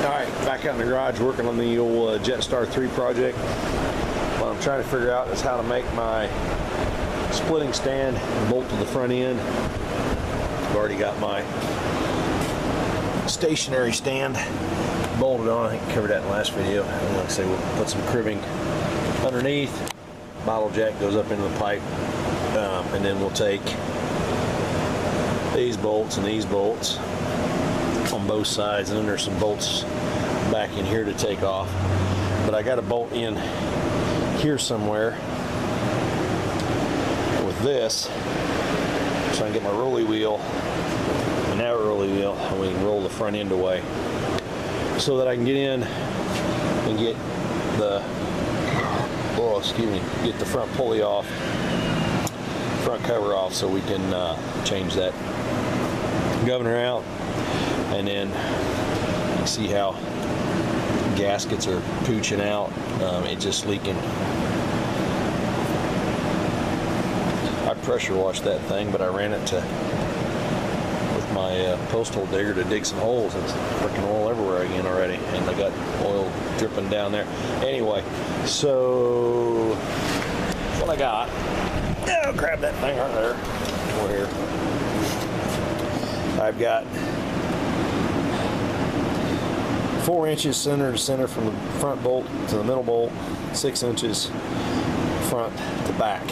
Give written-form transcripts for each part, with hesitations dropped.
Alright, back out in the garage working on the old Jetstar 3 project. What I'm trying to figure out is how to make my splitting stand bolt to the front end. I've already got my stationary stand bolted on. I think I covered that in the last video. And like I say, we'll put some cribbing underneath. Bottle jack goes up into the pipe. And then we'll take these bolts and these bolts on both sides, and then there's some bolts back in here to take off. But I got a bolt in here somewhere with this, so I can get my rolly wheel and that rolly wheel, and we can roll the front end away so that I can get in and get the get the front pulley off, front cover off, so we can change that governor out. And then you see how gaskets are pooching out. It's just leaking. I pressure washed that thing, but I ran it with my post hole digger to dig some holes. It's freaking oil everywhere again already, and I got oil dripping down there. Anyway, so what I got, I'll grab that thing right there. Over here. I've got 4 inches center to center from the front bolt to the middle bolt, 6 inches front to back.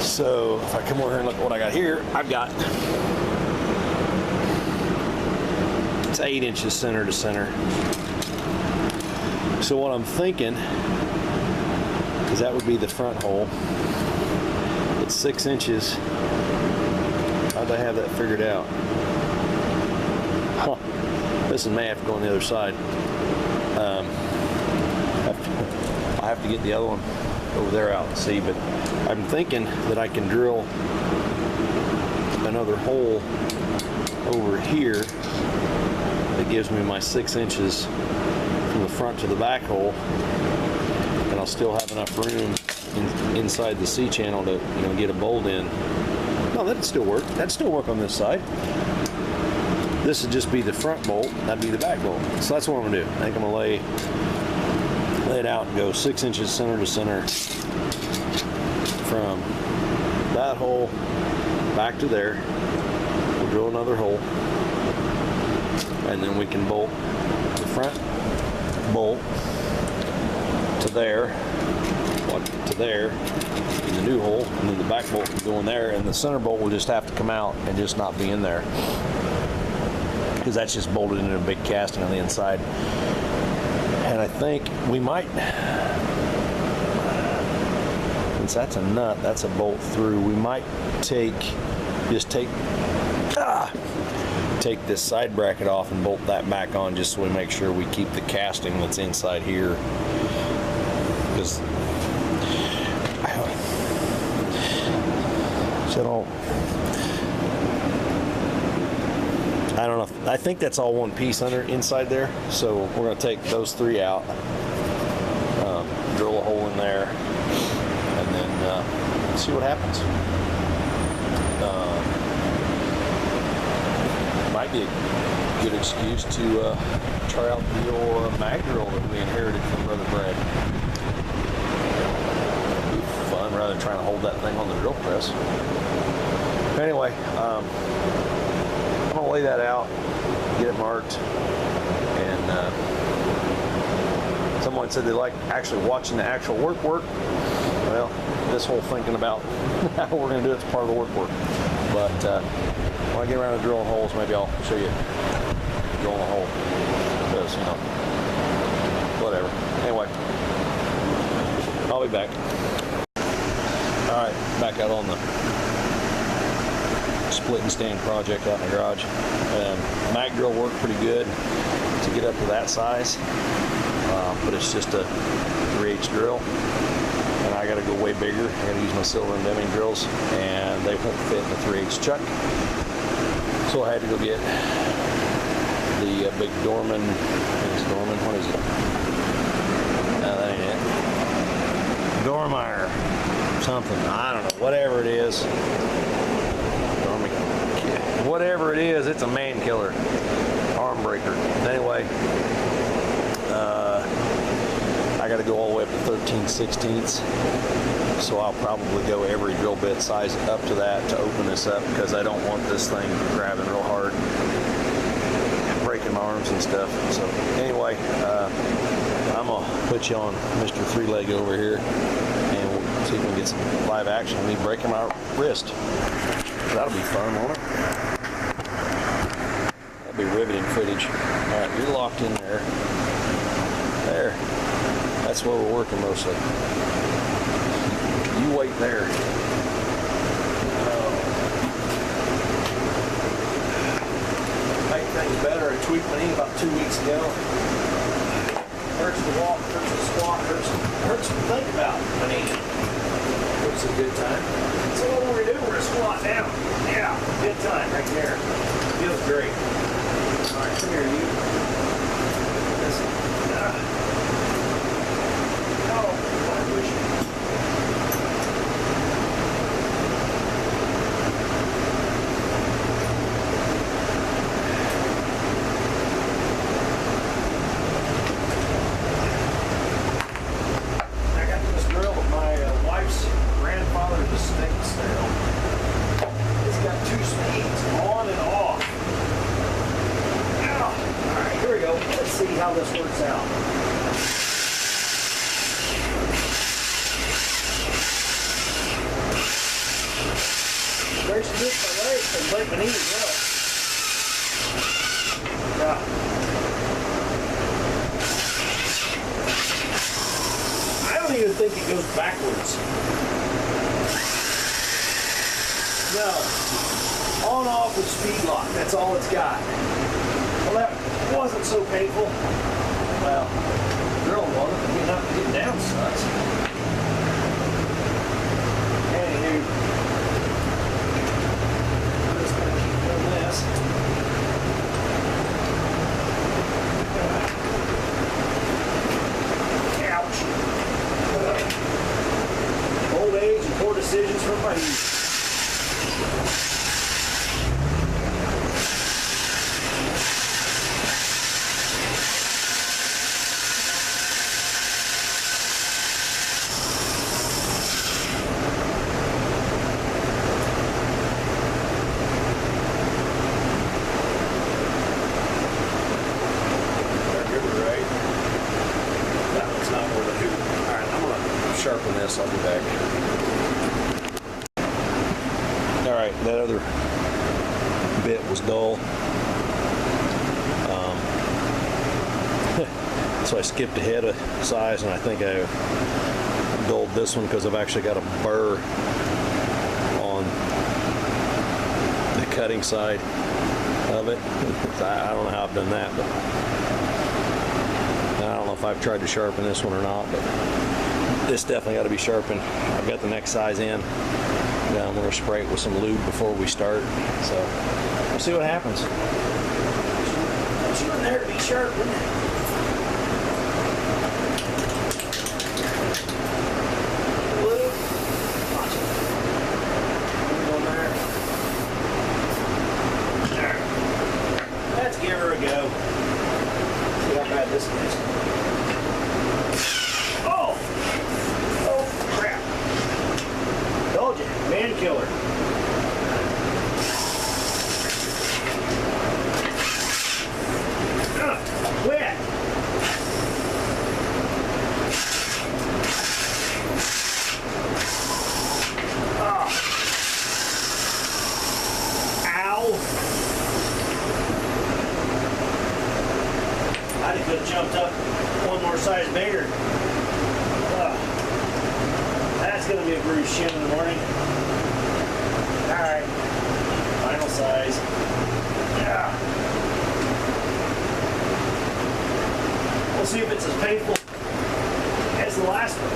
So if I come over here and look at what I got here, I've got, it's 8 inches center to center. So what I'm thinking, because that would be the front hole, it's 6 inches. How'd I have that figured out? Huh. This may have to go on the other side. I have to get the other one over there out and see, but I'm thinking that I can drill another hole over here that gives me my 6 inches from the front to the back hole, and I'll still have enough room inside the C channel to get a bolt in. No, that'd still work. That'd still work on this side. This would just be the front bolt, that'd be the back bolt. So that's what I'm gonna do. I think I'm gonna lay it out and go 6 inches center to center from that hole back to there. We'll drill another hole, and then we can bolt the front bolt to there, to there in the new hole, and then the back bolt can go in there, and the center bolt will just have to come out and just not be in there, because that's just bolted into a big casting on the inside. And I think we might, since that's a nut, that's a bolt through, we might take this side bracket off and bolt that back on, just so we make sure we keep the casting that's inside here. Because I don't know. I think that's all one piece inside there. So we're going to take those 3 out, drill a hole in there, and then see what happens. Might be a good excuse to try out the old mag drill that we inherited from Brother Brad. It'd be fun rather than trying to hold that thing on the drill press. Anyway, I'm going to lay that out, get it marked, and someone said they like actually watching the actual work. Well, this whole thinking about how we're going to do it's part of the work. But when I get around to drilling holes, maybe I'll show you drilling a hole, because, whatever. Anyway, I'll be back. All right, back out on the split and stand project out in the garage. Mag drill worked pretty good to get up to that size, but it's just a 3/8 drill, and I got to go way bigger. I got to use my Silver and Deming drills, and they won't fit in the 3/8 chuck. So I had to go get the big Dorman. What is it? No, that ain't it. Dormeyer, something. I don't know. Whatever it is. Whatever it is, it's a man killer. Arm breaker. Anyway, anyway, I got to go all the way up to 13/16. So I'll probably go every drill bit size up to that to open this up, because I don't want this thing grabbing real hard and breaking my arms and stuff. So anyway, I'm going to put you on Mr. Three Leg over here, and we'll see if we can get some live action of me breaking my wrist. That'll be fun, won't it? That'll be riveting footage. All right, you're locked in there. There. That's where we're working mostly. You wait there. Make things better. I tweaked my knee about 2 weeks ago. Hurts to walk, hurts to squat, hurts to think about my knee. It's a good time. So what we're gonna do, we're gonna squat down. Yeah, good time right there. Feels great. All right, come here, you. Oh, I wish. How this works out. Breaks my legs and break my knee as well. Yeah. I don't even think it goes backwards. No. On off with speed lock. That's all it's got. Well, that wasn't so painful. Well, girl wasn't. Getting down sucks. Anywho, I'm just gonna keep doing this. Ouch. Old age and poor decisions from my youth. Sharpen this, I'll be back. Alright, that other bit was dull. So I skipped ahead a size, and I think I dulled this one because I've actually got a burr on the cutting side of it. I don't know how I've done that, but I don't know if I've tried to sharpen this one or not, but this definitely got to be sharpened. I've got the next size in. Yeah, I'm going to spray it with some lube before we start. So we'll see what happens. Put you in there to be sharpened. Lube. Watch it. Go there. There. Let's give her a go. See how bad this is. Man killer. Wet. Oh. Ow. I could have jumped up one more size bigger. That's going to be a bruised shin in the morning. Alright, final size. Yeah. We'll see if it's as painful as the last one.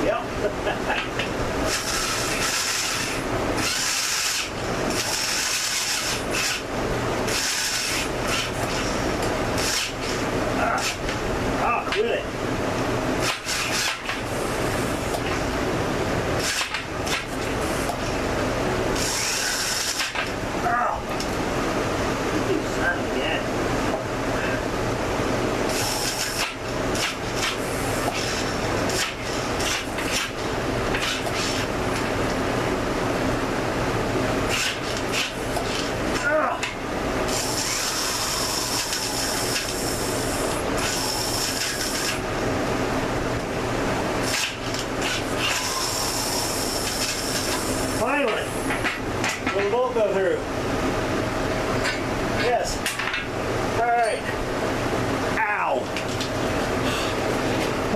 Yep. Quit it.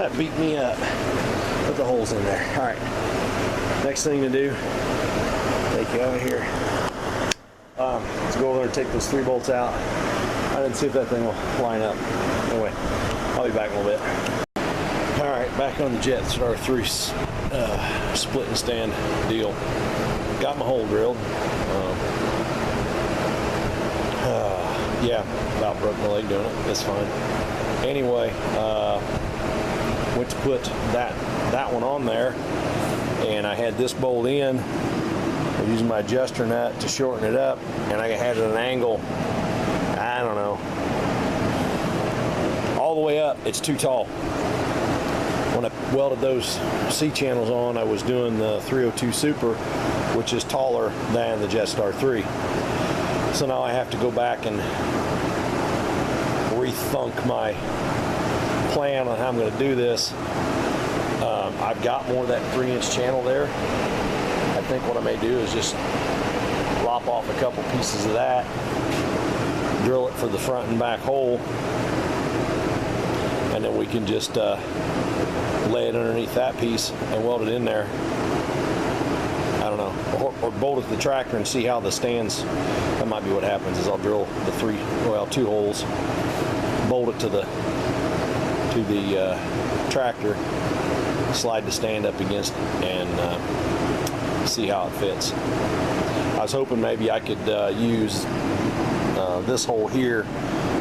That beat me up. Put the holes in there. All right. Next thing to do, take you out of here. Let's go over there and take those 3 bolts out. I didn't see if that thing will line up. Anyway, I'll be back in a little bit. All right, back on the Jetstar 3 split and stand deal. Got my hole drilled. Yeah, about broke my leg doing it. That's fine. Anyway, went to put that one on there, and I had this bolt in. I was using my adjuster nut to shorten it up, and I had it at an angle, I don't know, all the way up. It's too tall. When I welded those C-channels on, I was doing the 302 Super, which is taller than the Jetstar 3. So now I have to go back and rethink my plan on how I'm going to do this. I've got more of that 3-inch channel there. I think what I may do is just lop off a couple pieces of that, drill it for the front and back hole, and then we can just lay it underneath that piece and weld it in there. I don't know, or bolt it to the tractor and see how the stands. That might be what happens. Is I'll drill the 2 holes, bolt it to the tractor, slide the stand up against, and see how it fits. I was hoping maybe I could use this hole here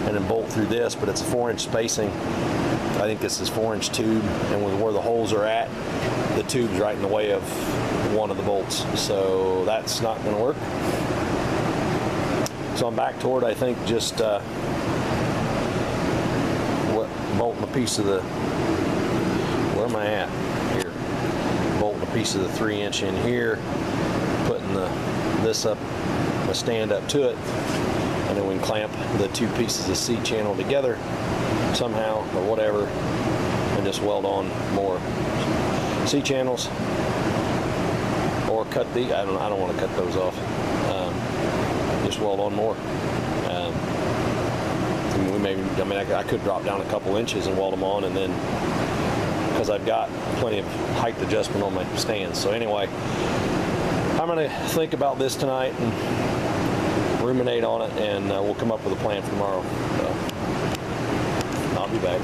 and then bolt through this, but it's a 4-inch spacing. I think this is 4-inch tube, and with where the holes are at, the tube's right in the way of one of the bolts, so that's not going to work. So I'm back toward, I think, just bolting a piece of the, where am I at here? Bolting a piece of the 3-inch in here, putting this up, my stand up to it, and then we can clamp the 2 pieces of C-channel together somehow or whatever, and just weld on more C-channels, or cut the, I don't want to cut those off. Just weld on more. I could drop down a couple inches and weld them on, and then, because I've got plenty of height adjustment on my stands. So anyway, I'm going to think about this tonight and ruminate on it, and we'll come up with a plan for tomorrow. So I'll be back.